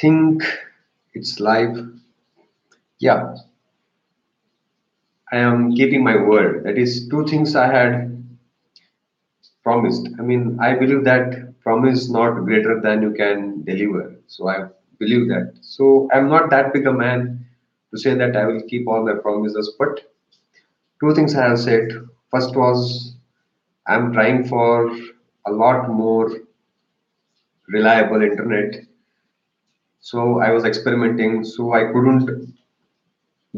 think it's live. Yeah, I am keeping my word. That is two things I had promised. I mean, I believe that promise not greater than you can deliver. So I believe that. So I'm not that big a man to say that I will keep all my promises. But two things I have said. First was I'm trying for a lot more reliable internet. So I was experimenting. So I couldn't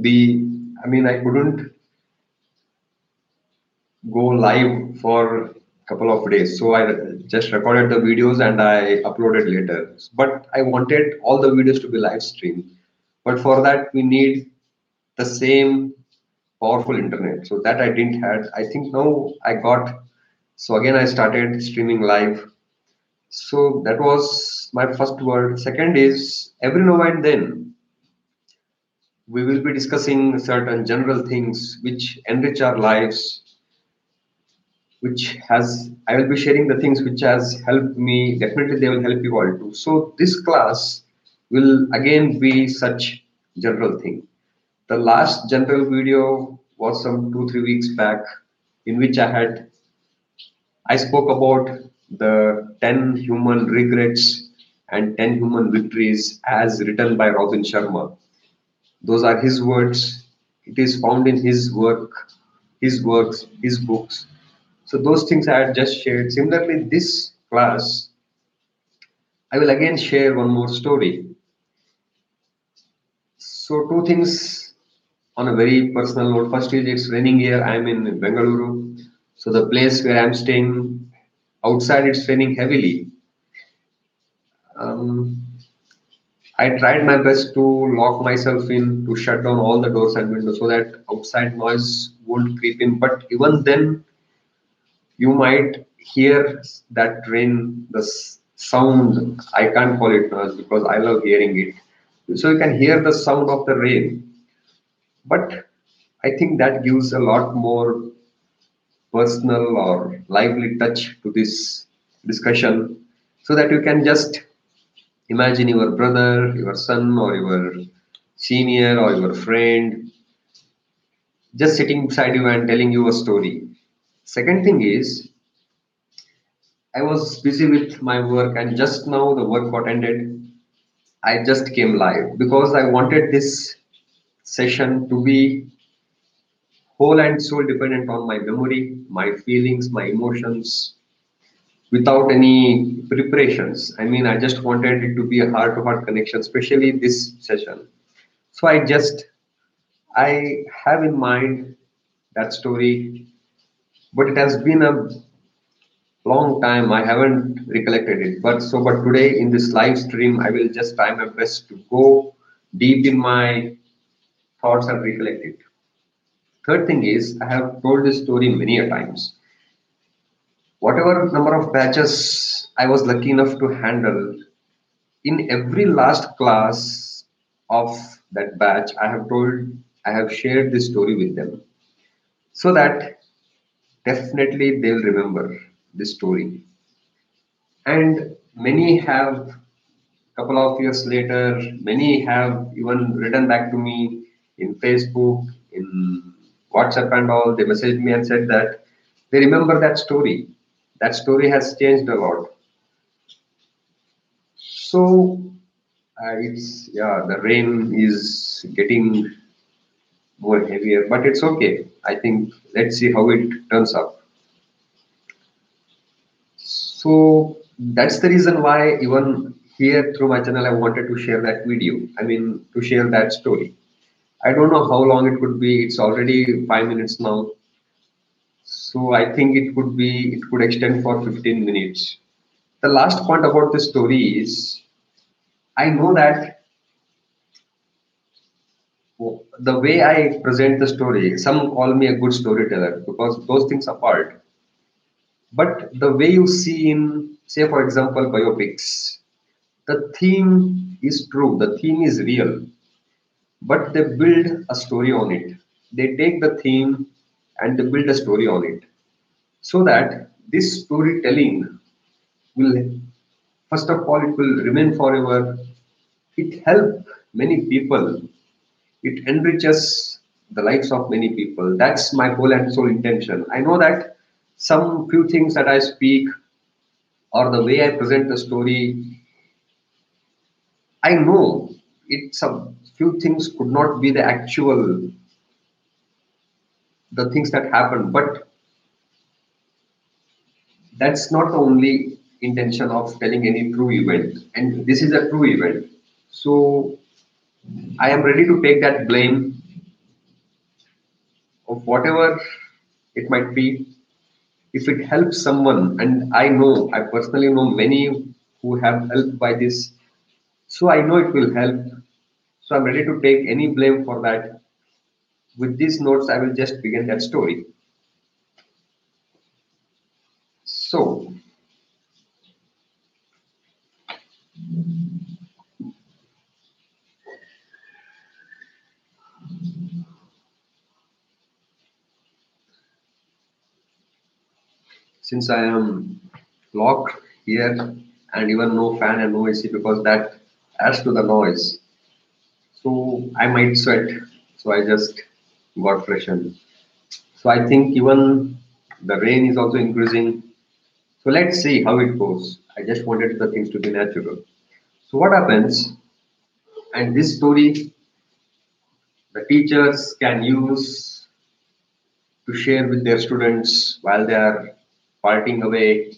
I couldn't go live for a couple of days. So I just recorded the videos and I uploaded later. But I wanted all the videos to be live streamed. But for that we need the same powerful internet. So that I didn't had. I think now I got. So again I started streaming live. So that was my first word. Second is every now and then we will be discussing certain general things which enrich our lives, which has I will be sharing the things which has helped me. Definitely they will help you all too. So this class will again be such general thing. The last general video was some 2 3 weeks back, in which I spoke about the 10 human regrets and 10 human victories as written by Robin Sharma. Those are his words. It is found in his work, his works, his books. So those things I had just shared. Similarly, this class, I will again share one more story. So two things on a very personal note. First is it's raining here. I'm in Bengaluru. So the place where I'm staying, outside it's raining heavily. Um, I tried my best to lock myself in, to shut down all the doors and windows so that outside noise won't creep in. But even then, you might hear that rain, the sound. I can't call it noise because I love hearing it. So you can hear the sound of the rain. But I think that gives a lot more personal or lively touch to this discussion so that you can just imagine your brother, your son, or your senior or your friend just sitting beside you and telling you a story. Second thing is, I was busy with my work and just now the work got ended. I just came live because I wanted this session to be whole and soul dependent on my memory, my feelings, my emotions, without any preparations. I mean, I just wanted it to be a heart to heart connection, especially this session. So I have in mind that story, but it has been a long time. I haven't recollected it. But today in this live stream, I will just try my best to go deep in my thoughts and recollect it. Third thing is, I have told this story many a times. Whatever number of batches I was lucky enough to handle, in every last class of that batch, I have shared this story with them so that definitely they'll remember this story. And many have, couple of years later, many have even written back to me in Facebook, in WhatsApp and all. They messaged me and said that they remember that story. That story has changed a lot. So it's yeah, the rain is getting more heavier, but it's okay. I think let's see how it turns up. So that's the reason why even here through my channel I wanted to share that video. I mean to share that story. I don't know how long it could be. It's already 5 minutes now. So I think it could extend for 15 minutes. The last point about this story is I know that the way I present the story, some call me a good storyteller because those things apart. But the way you see in, say, for example, biopics, the theme is true, the theme is real, but they build a story on it. They take the theme and they build a story on it so that this storytelling will, first of all, it will remain forever. it helps many people. It enriches the lives of many people. That's my whole and sole intention. I know that some few things that I speak or the way I present the story, I know it's a few things could not be the actual the things that happened, but that's not the only intention of telling any true event. And this is a true event. So I am ready to take that blame of whatever it might be. If it helps someone, and I know, I personally know many who have helped by this, so I know it will help. So I'm ready to take any blame for that. With these notes, I will just begin that story. So, since I am locked here and even no fan and no AC because that adds to the noise, so I might sweat. So I just got freshened. So I think even the rain is also increasing. So let's see how it goes. I just wanted the things to be natural. So what happens? And this story, the teachers can use to share with their students while they are parting away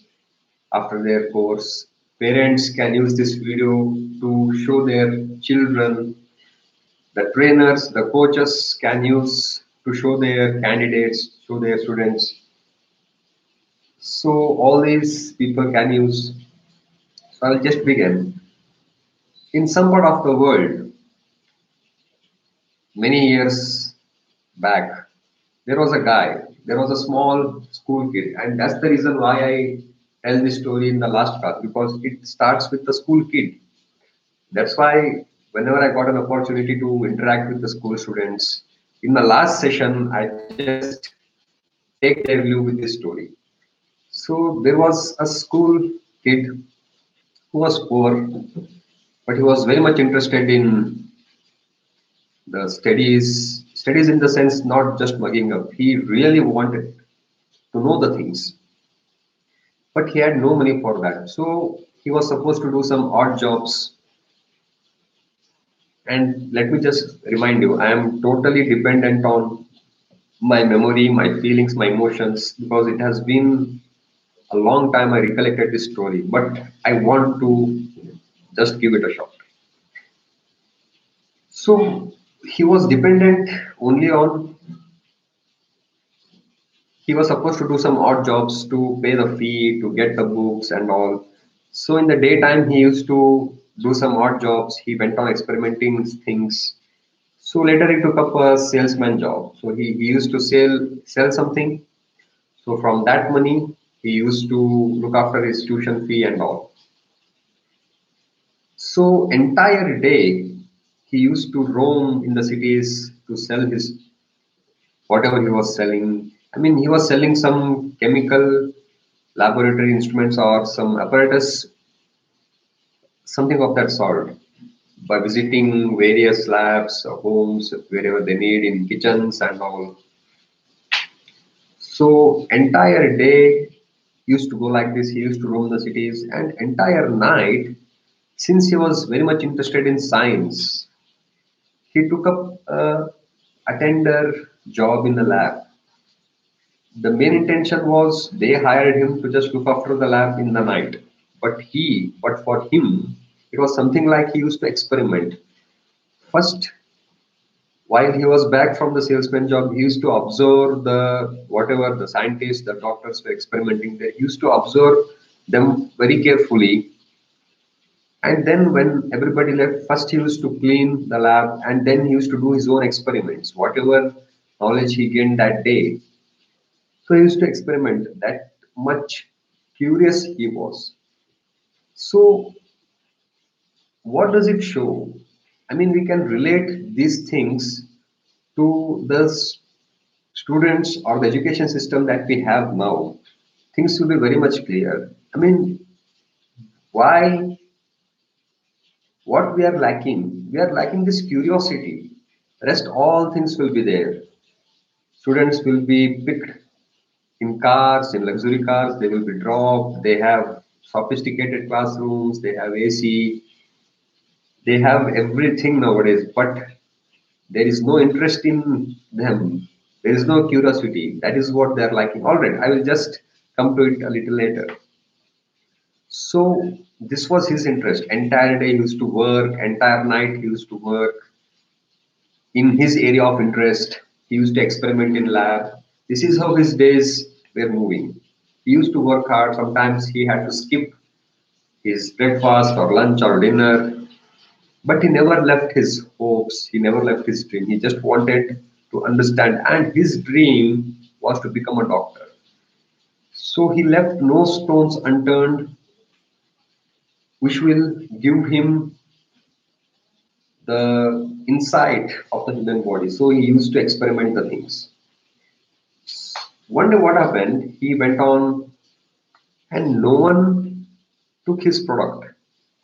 after their course. Parents can use this video to show their children. The trainers, the coaches can use to show their candidates, show their students. So all these people can use. So I'll just begin. In some part of the world, many years back, there was a guy, there was a small school kid, and that's the reason why I tell this story in the last class because it starts with the school kid. That's why whenever I got an opportunity to interact with the school students, in the last session, I just take their view with this story. So there was a school kid who was poor, but he was very much interested in the studies in the sense not just mugging up. He really wanted to know the things, but he had no money for that. So he was supposed to do some odd jobs. And let me just remind you, I am totally dependent on my memory, my feelings, my emotions, because it has been a long time I recollected this story, but I want to just give it a shot. So he was dependent only on, he was supposed to do some odd jobs to pay the fee, to get the books and all. So in the daytime, he used to do some odd jobs. He went on experimenting things. So later he took up a salesman job. So he used to sell something. So from that money, he used to look after his tuition fee and all. So entire day, he used to roam in the cities to sell his whatever he was selling. I mean, he was selling some chemical laboratory instruments or some apparatus, something of that sort, by visiting various labs, homes, wherever they need in kitchens and all. So entire day used to go like this. He used to roam the cities, and entire night, since he was very much interested in science, he took up a attender job in the lab. The main intention was they hired him to just look after the lab in the night. But for him, it was something like he used to experiment. First, while he was back from the salesman job, he used to observe the whatever the scientists, the doctors were experimenting. They used to observe them very carefully. And then when everybody left, first he used to clean the lab and then he used to do his own experiments, whatever knowledge he gained that day. So he used to experiment. That much curious he was. So what does it show? I mean, we can relate these things to the students or the education system that we have now. Things will be very much clear. I mean, why What we are lacking? We are lacking this curiosity. Rest all things will be there. Students will be picked in cars, in luxury cars, they will be dropped. They have sophisticated classrooms, they have AC, they have everything nowadays, but there is no interest in them. There is no curiosity. That is what they are lacking. All right, I will just come to it a little later. So this was his interest. Entire day he used to work, entire night he used to work in his area of interest. He used to experiment in lab. This is how his days were moving. He used to work hard. Sometimes he had to skip his breakfast or lunch or dinner, but he never left his hopes. He never left his dream. He just wanted to understand, and his dream was to become a doctor. So he left no stones unturned, which will give him the insight of the human body. So he used to experiment the things. One day, what happened? He went on, and no one took his product.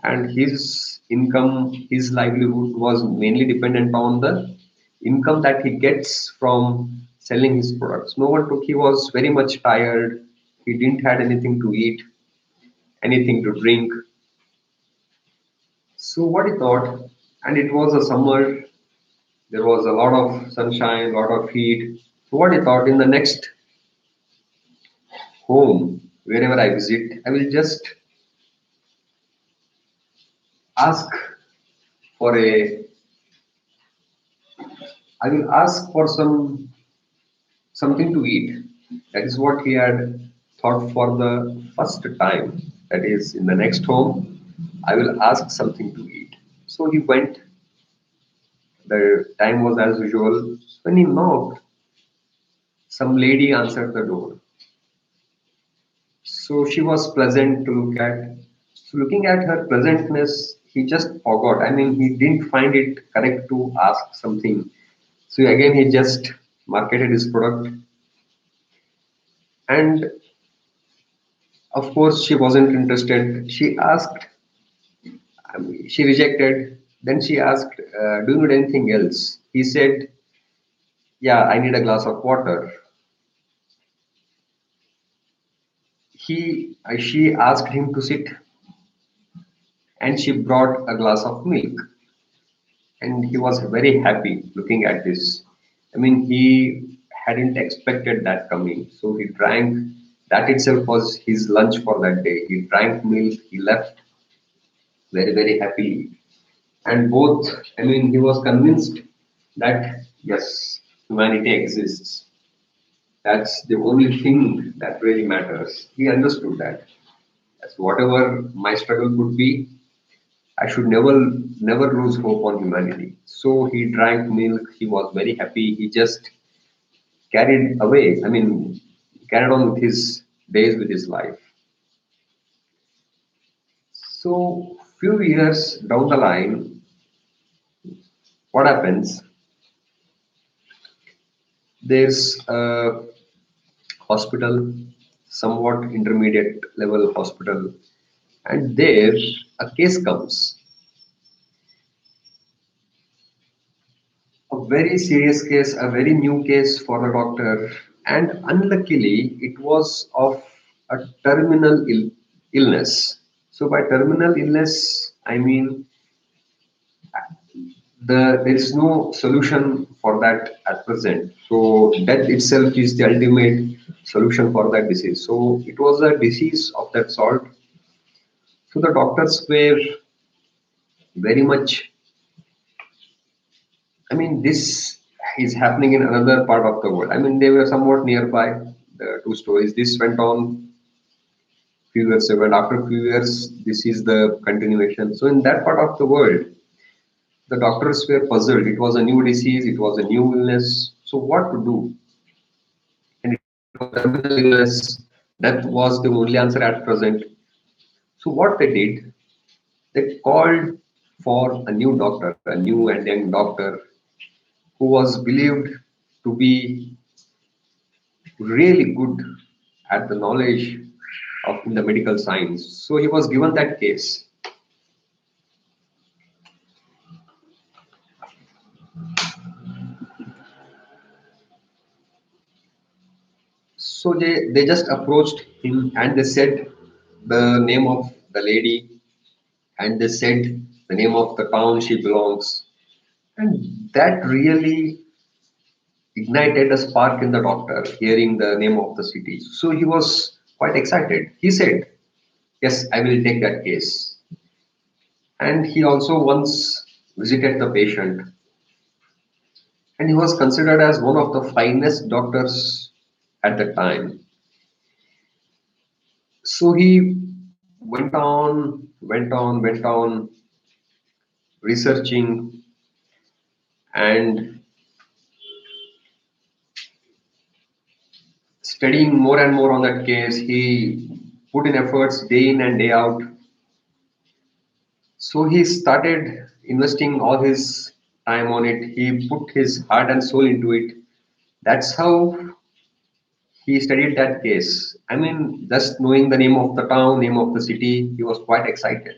And his income, his livelihood was mainly dependent on the income that he gets from selling his products. No one took. He was very much tired. He didn't had anything to eat, anything to drink. So what he thought, and it was a summer. There was a lot of sunshine, a lot of heat. So what he thought, in the next home, wherever I visit, I will just ask for a, I will ask for something to eat. That is what he had thought for the first time. That is, in the next home, I will ask something to eat. So he went. The time was as usual. When he knocked, some lady answered the door. So she was pleasant to look at. So looking at her pleasantness, he just forgot. I mean, he didn't find it correct to ask something. So again, he just marketed his product. And of course, she wasn't interested. She asked, she rejected. Then she asked, "Do you need anything else?" He said, "Yeah, I need a glass of water." She asked him to sit, and she brought a glass of milk. And he was very happy looking at this. I mean, he hadn't expected that coming. So he drank. That itself was his lunch for that day. He drank milk. He left very, very happily. And both, I mean, he was convinced that yes, humanity exists. That's the only thing that really matters. He understood that. As whatever my struggle could be, I should never lose hope on humanity. So he drank milk. He was very happy. He just carried away. I mean, carried on with his days, with his life. So few years down the line, what happens? There's a hospital, somewhat intermediate level hospital, and there a case comes, a very serious case, a very new case for the doctor, and unluckily it was of a terminal illness. So by terminal illness, I mean there is no solution for that at present. So death itself is the ultimate solution for that disease. So it was a disease of that sort. So the doctors were very much, I mean, this is happening in another part of the world. I mean, they were somewhat nearby, the two stories. This went on few years ago, and after a few years, this is the continuation. So in that part of the world, the doctors were puzzled. It was a new disease, it was a new illness. So what to do? And it was a terminal illness. That was the only answer at present. So what they did, they called for a new doctor, a new and young doctor who was believed to be really good at the knowledge of in the medical science. So he was given that case. So they just approached him and they said the name of the lady and they said the name of the town she belongs. And that really ignited a spark in the doctor, hearing the name of the city. So he was quite excited. He said, yes, I will take that case. And he also once visited the patient, and he was considered as one of the finest doctors at the time. So he went on researching and studying more and more on that case. He put in efforts day in and day out. So he started investing all his time on it. He put his heart and soul into it. That's how he studied that case. I mean, just knowing the name of the town, name of the city, he was quite excited.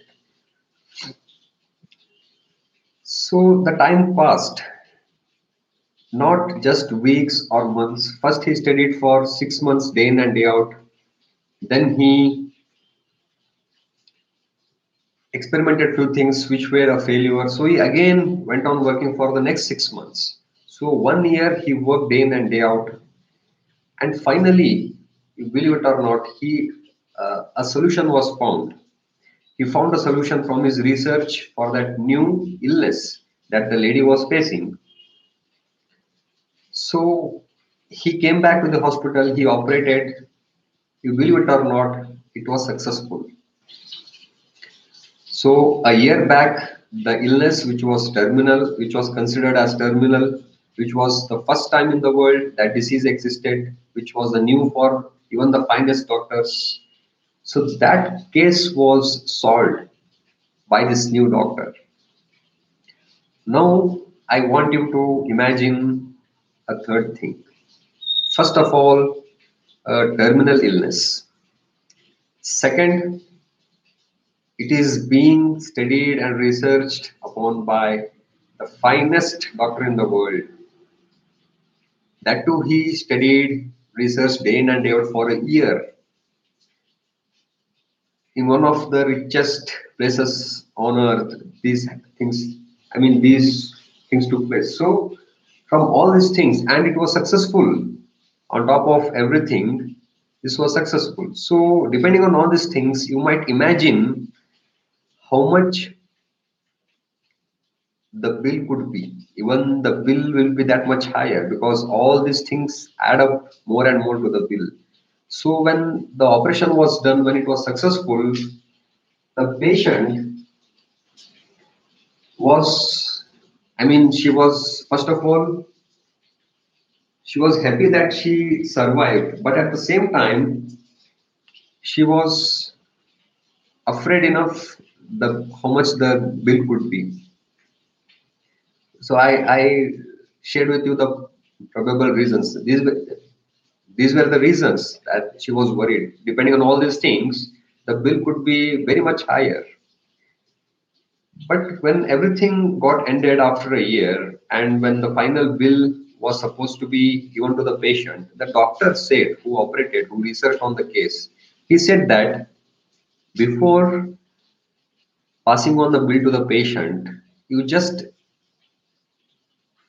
So the time passed, not just weeks or months. First, he studied for 6 months, day in and day out. Then he experimented few things which were a failure. So he again went on working for the next 6 months. So 1 year he worked day in and day out, and finally, believe it or not, he a solution was found. He found a solution from his research for that new illness that the lady was facing. So he came back to the hospital, he operated. You believe it or not, it was successful. So a year back, the illness which was terminal, which was considered as terminal, which was the first time in the world that disease existed, which was the new for even the finest doctors. So that case was solved by this new doctor. Now I want you to imagine a third thing. First of all, a terminal illness. Second, it is being studied and researched upon by the finest doctor in the world. That too, he studied, researched day in and day out for a year in one of the richest places on earth. These things, I mean, these things took place. So, from all these things, and it was successful. On top of everything, this was successful. So, depending on all these things, you might imagine how much the bill could be. Even the bill will be that much higher because all these things add up more and more to the bill. So when the operation was done, when it was successful, the patient was, I mean, she was, first of all, she was happy that she survived, but at the same time, she was afraid enough the how much the bill could be. So I shared with you the probable reasons. These were the reasons that she was worried. Depending on all these things, the bill could be very much higher. But when everything got ended after a year and when the final bill was supposed to be given to the patient, the doctor said, who operated, who researched on the case, he said that before passing on the bill to the patient, you just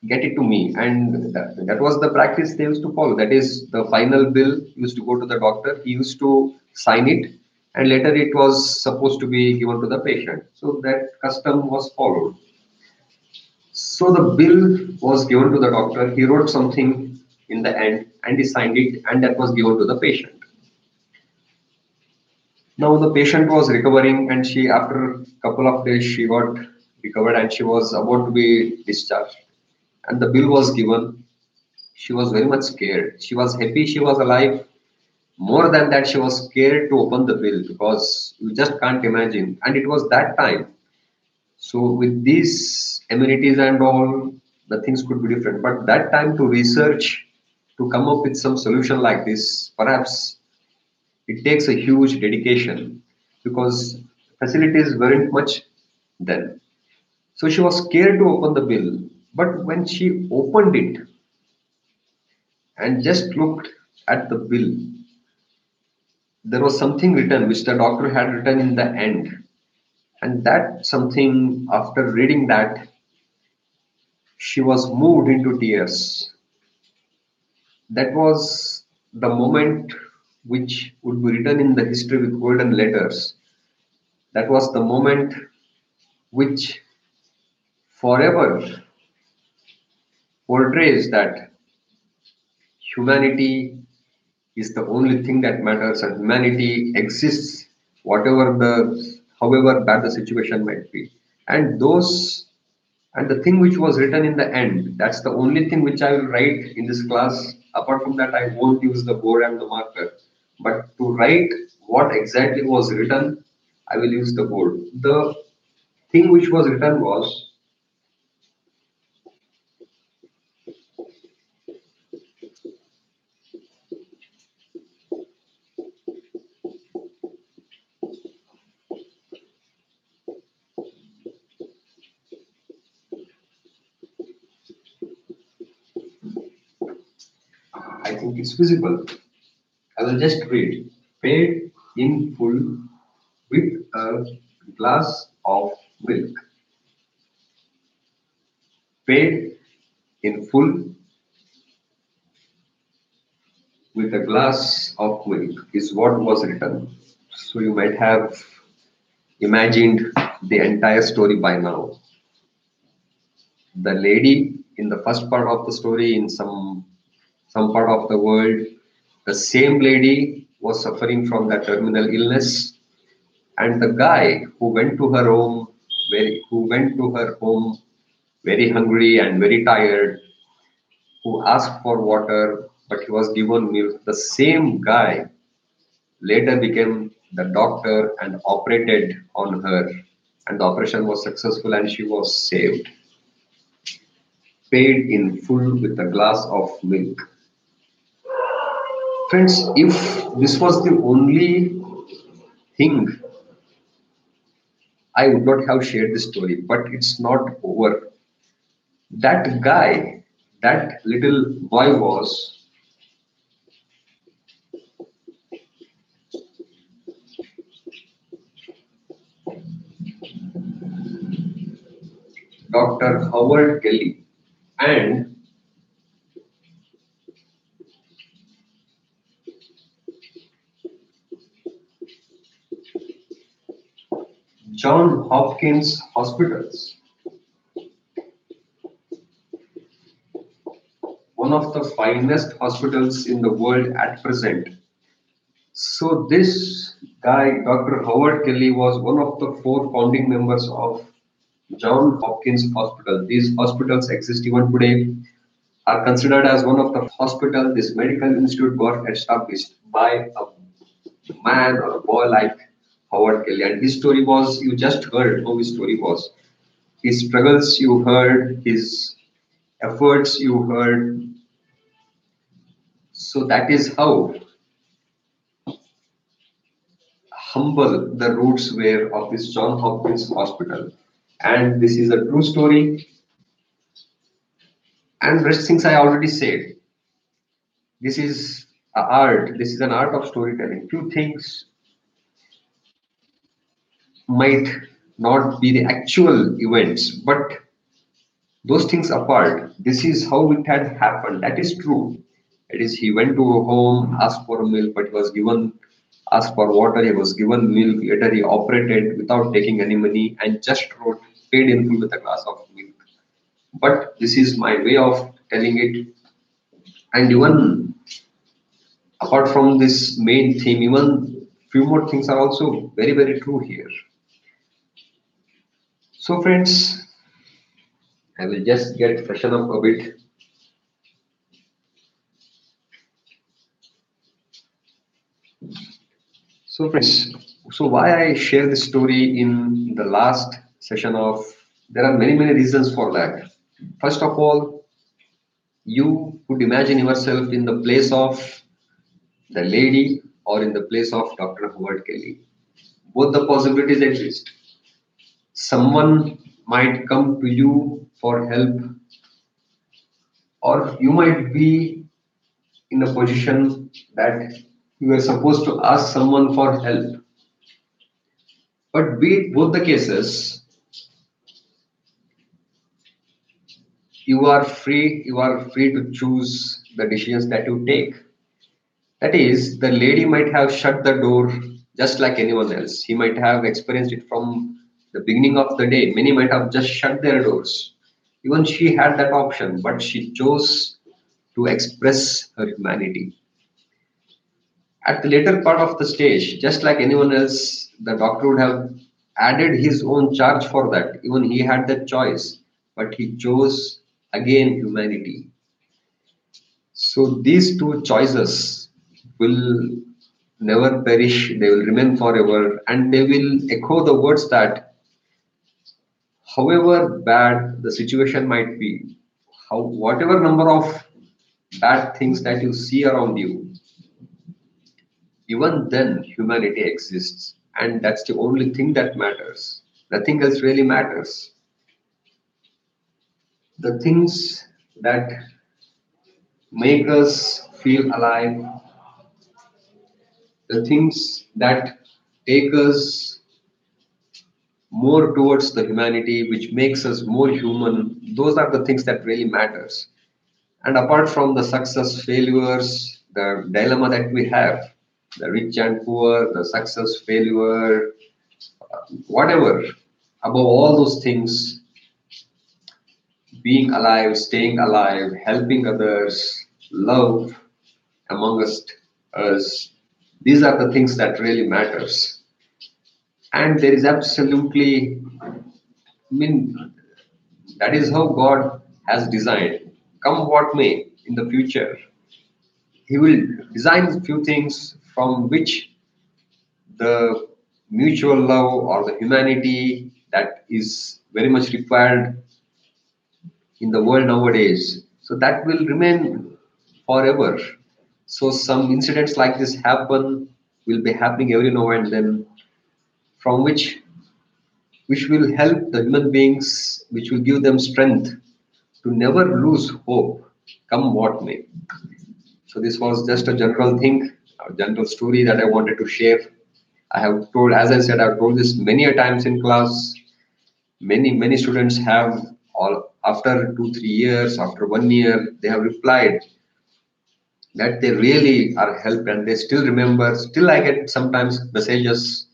get it to me. And that was the practice they used to follow. That is, the final bill used to go to the doctor, he used to sign it, and later it was supposed to be given to the patient. So that custom was followed. So the bill was given to the doctor. He wrote something in the end and he signed it, and that was given to the patient. Now the patient was recovering, and she, after a couple of days, she got recovered and she was about to be discharged. And the bill was given. She was very much scared. She was happy she was alive. More than that, she was scared to open the bill because you just can't imagine. And it was that time. So with these amenities and all, the things could be different. But that time to research, to come up with some solution like this, perhaps it takes a huge dedication because facilities weren't much then. So she was scared to open the bill. But when she opened it and just looked at the bill, there was something written which the doctor had written in the end. And that something, after reading that, she was moved into tears. That was the moment which would be written in the history with golden letters. That was the moment which forever portrays that humanity is the only thing that matters and humanity exists whatever the however bad the situation might be. And those and the thing which was written in the end, that's the only thing which I will write in this class. Apart from that, I won't use the board and the marker, but to write what exactly was written, I will use the board. The thing which was written was, I think it's visible, I will just read. Paid in full with a glass of milk. Paid in full with a glass of milk is what was written. So you might have imagined the entire story by now. The lady in the first part of the story, in some part of the world, the same lady was suffering from that terminal illness, and the guy who went to her home very hungry and very tired, who asked for water, but he was given milk. The same guy later became the doctor and operated on her, and the operation was successful and she was saved. Paid in full with a glass of milk. Friends, if this was the only thing, I would not have shared this story, but it's not over. That guy, that little boy was Dr. Howard Kelly, and John Hopkins hospitals, one of the finest hospitals in the world at present. So this guy, Dr. Howard Kelly, was one of the four founding members of John Hopkins Hospital. These hospitals exist even today, are considered as one of the hospital. This medical institute got established by a man or a boy like Howard Kelly. And his story was, you just heard how his story was. His struggles you heard, his efforts you heard. So that is how humble the roots were of this John Hopkins Hospital. And this is a true story. And rest things I already said. This is a art. This is an art of storytelling. Few things might not be the actual events, but those things apart, this is how it had happened. That is true. It is he went to a home, asked for milk, but he was given, asked for water, he was given milk. Later he operated without taking any money and just wrote paid in full with a glass of milk. But this is my way of telling it. And even apart from this main theme, even few more things are also very, very true here. So friends, I will just get freshen up a bit. So friends, so why I share this story in the last session of, there are many, many reasons for that. First of all, you would imagine yourself in the place of the lady or in the place of Dr. Howard Kelly. Both the possibilities exist. Someone might come to you for help, or you might be in a position that you are supposed to ask someone for help. But be it both the cases, you are free to choose the decisions that you take. That is, the lady might have shut the door just like anyone else. He might have experienced it from the beginning of the day. Many might have just shut their doors. Even she had that option, but she chose to express her humanity. At the later part of the stage, just like anyone else, the doctor would have added his own charge for that. Even he had that choice, but he chose again humanity. So these two choices will never perish, they will remain forever, and they will echo the words that, however bad the situation might be, whatever number of bad things that you see around you, even then humanity exists. And that's the only thing that matters. Nothing else really matters. The things that make us feel alive, the things that take us more towards the humanity, which makes us more human, those are the things that really matters. And apart from the success failures, the dilemma that we have, the rich and poor, the success failure, whatever, above all those things, being alive, staying alive, helping others, love amongst us, these are the things that really matters. And there is absolutely, I mean, that is how God has designed. Come what may in the future, He will design a few things from which the mutual love or the humanity that is very much required in the world nowadays. So that will remain forever. So some incidents like this happen, will be happening every now and then, from which will help the human beings, which will give them strength to never lose hope, come what may. So this was just a general thing, a general story that I wanted to share. I have told, as I said, I've told this many a times in class. Many students have, all after 2 3 years, after 1 year, they have replied that they really are helped and they still remember. Still, I get sometimes messages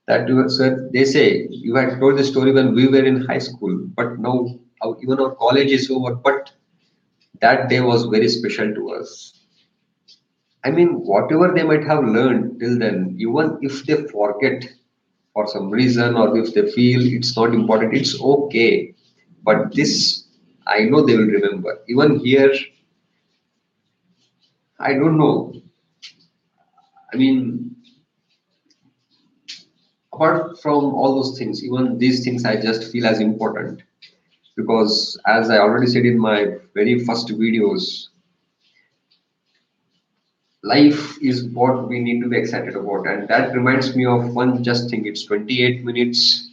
that you said, they say you had told the story when we were in high school, but now even our college is over. But that day was very special to us. I mean, whatever they might have learned till then, even if they forget for some reason or if they feel it's not important, it's okay. But this, I know they will remember. Even here, I don't know. I mean, apart from all those things, even these things I just feel as important because, as I already said in my very first videos, life is what we need to be excited about. And that reminds me of one just thing. It's 28 minutes.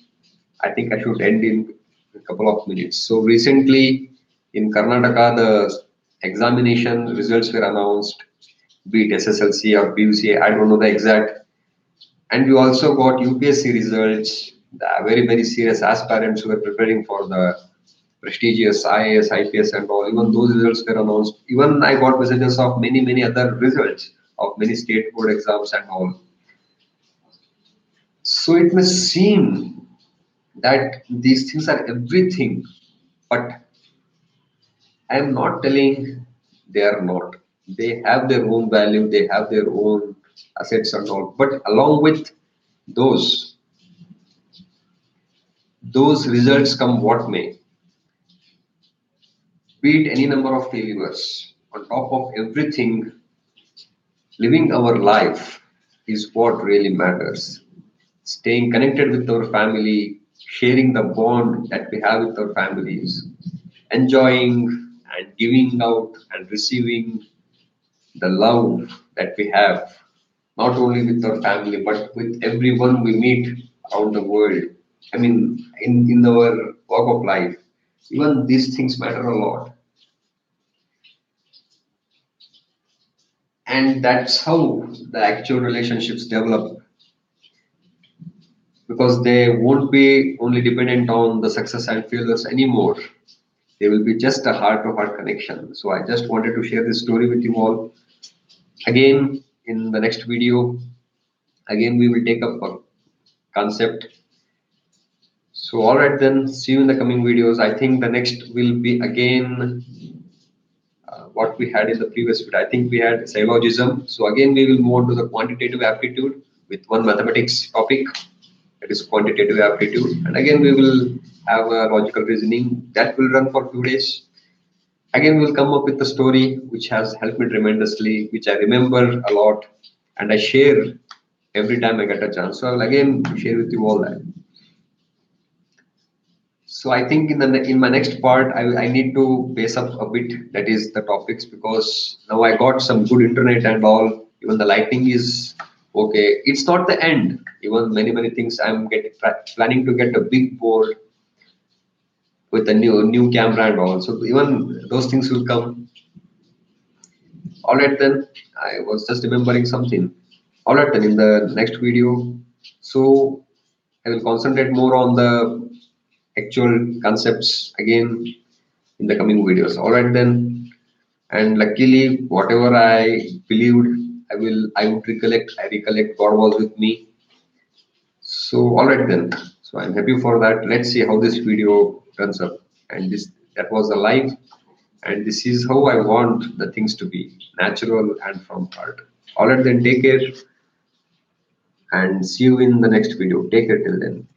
I think I should end in a couple of minutes. So recently in Karnataka, the examination results were announced, be it SSLC or PUC, I don't know the exact. And we also got UPSC results, the very serious aspirants who were preparing for the prestigious IAS, IPS, and all. Even those results were announced. Even I got messages of many other results of many state board exams and all. So it may seem that these things are everything, but I am not telling they are not. They have their own value, they have their own assets and all. But along with those, those results come what may, be it any number of failures. On top of everything, living our life is what really matters. Staying connected with our family, sharing the bond that we have with our families, enjoying and giving out and receiving the love that we have, not only with our family, but with everyone we meet around the world. I mean, in our walk of life, even these things matter a lot. And that's how the actual relationships develop, because they won't be only dependent on the success and failures anymore. They will be just a heart to heart connection. So I just wanted to share this story with you all. Again, in the next video, again we will take up a concept. So all right then, see you in the coming videos. I think the next will be again what we had in the previous video. I think we had syllogism. So again we will move on to the quantitative aptitude with one mathematics topic, that is quantitative aptitude. And again we will have a logical reasoning that will run for 2 days. Again we'll come up with a story which has helped me tremendously, which I remember a lot and I share every time I get a chance. So I will again share with you all that. So I think in my next part I need to base up a bit, that is the topics, because now I got some good internet and all. Even the lighting is okay. It's not the end. Even many things I'm planning to get a big board with a new camera and all. So even those things will come. All right then. I was just remembering something. All right then. In the next video, so I will concentrate more on the actual concepts again in the coming videos. All right then. And luckily, whatever I believed, I would recollect. I recollect God was with me. So all right then. So I'm happy for that. Let's see how this video turns up. And this that was a live, and this is how I want the things to be, natural and from heart. All right then. Take care and see you in the next video. Take care till then.